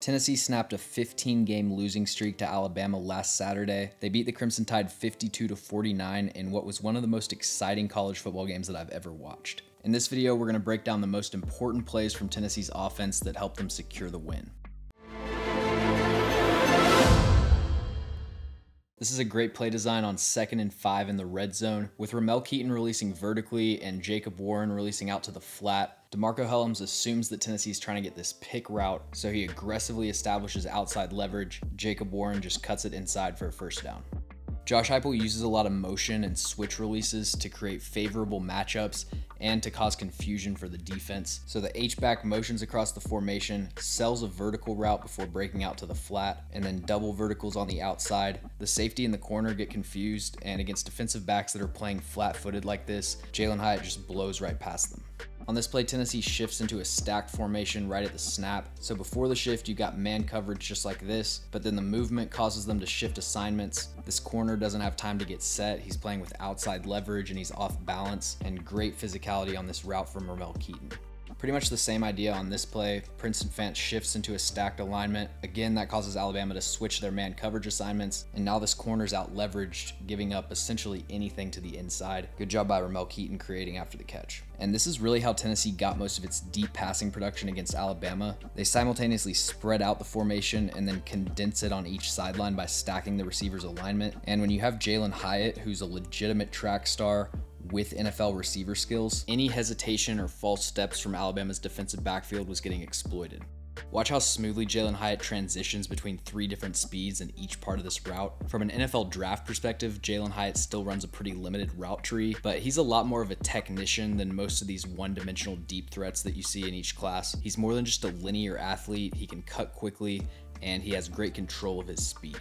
Tennessee snapped a 15-game losing streak to Alabama last Saturday. They beat the Crimson Tide 52-49 in what was one of the most exciting college football games that I've ever watched. In this video, we're going to break down the most important plays from Tennessee's offense that helped them secure the win. This is a great play design on 2nd and 5 in the red zone, with Ramel Keaton releasing vertically and Jacob Warren releasing out to the flat. DeMarco Hellams assumes that Tennessee's trying to get this pick route, so he aggressively establishes outside leverage. Jacob Warren just cuts it inside for a first down. Josh Heupel uses a lot of motion and switch releases to create favorable matchups and to cause confusion for the defense. So the H-back motions across the formation, sells a vertical route before breaking out to the flat, and then double verticals on the outside. The safety and the corner get confused, and against defensive backs that are playing flat-footed like this, Jalin Hyatt just blows right past them. On this play, Tennessee shifts into a stacked formation right at the snap. So before the shift, you got man coverage just like this, but then the movement causes them to shift assignments. This corner doesn't have time to get set. He's playing with outside leverage and he's off balance, and great physicality on this route from Ramel Keaton. Pretty much the same idea on this play. Princeton Fant shifts into a stacked alignment. Again, that causes Alabama to switch their man coverage assignments, and now this corner's out leveraged, giving up essentially anything to the inside. Good job by Ramel Keaton creating after the catch. And this is really how Tennessee got most of its deep passing production against Alabama. They simultaneously spread out the formation and then condense it on each sideline by stacking the receiver's alignment. And when you have Jalin Hyatt, who's a legitimate track star with NFL receiver skills, any hesitation or false steps from Alabama's defensive backfield was getting exploited. Watch how smoothly Jalin Hyatt transitions between 3 different speeds in each part of this route. From an NFL draft perspective, Jalin Hyatt still runs a pretty limited route tree, but he's a lot more of a technician than most of these one-dimensional deep threats that you see in each class. He's more than just a linear athlete. He can cut quickly, and he has great control of his speed.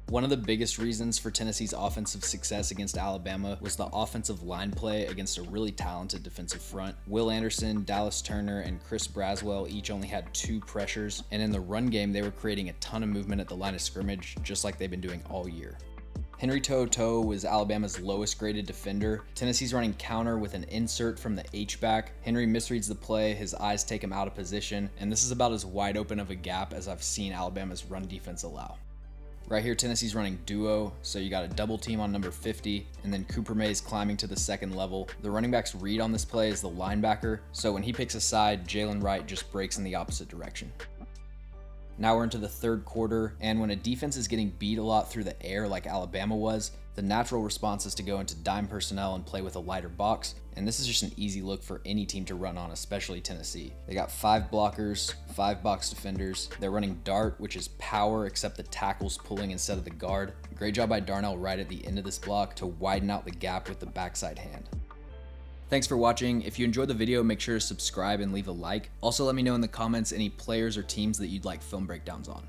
One of the biggest reasons for Tennessee's offensive success against Alabama was the offensive line play against a really talented defensive front. Will Anderson, Dallas Turner, and Chris Braswell each only had 2 pressures, and in the run game, they were creating a ton of movement at the line of scrimmage, just like they've been doing all year. Henry To'oTo'o was Alabama's lowest graded defender. Tennessee's running counter with an insert from the H-back. Henry misreads the play, his eyes take him out of position, and this is about as wide open of a gap as I've seen Alabama's run defense allow. Right here, Tennessee's running duo, so you got a double team on number 50, and then Cooper Mays climbing to the 2nd level. The running back's read on this play is the linebacker, so when he picks a side, Jalen Wright just breaks in the opposite direction. Now we're into the 3rd quarter, and when a defense is getting beat a lot through the air like Alabama was, the natural response is to go into dime personnel and play with a lighter box, and this is just an easy look for any team to run on, especially Tennessee. They got 5 blockers, 5 box defenders. They're running dart, which is power, except the tackle's pulling instead of the guard. Great job by Darnell right at the end of this block to widen out the gap with the backside hand. Thanks for watching. If you enjoyed the video, make sure to subscribe and leave a like. Also, let me know in the comments any players or teams that you'd like film breakdowns on.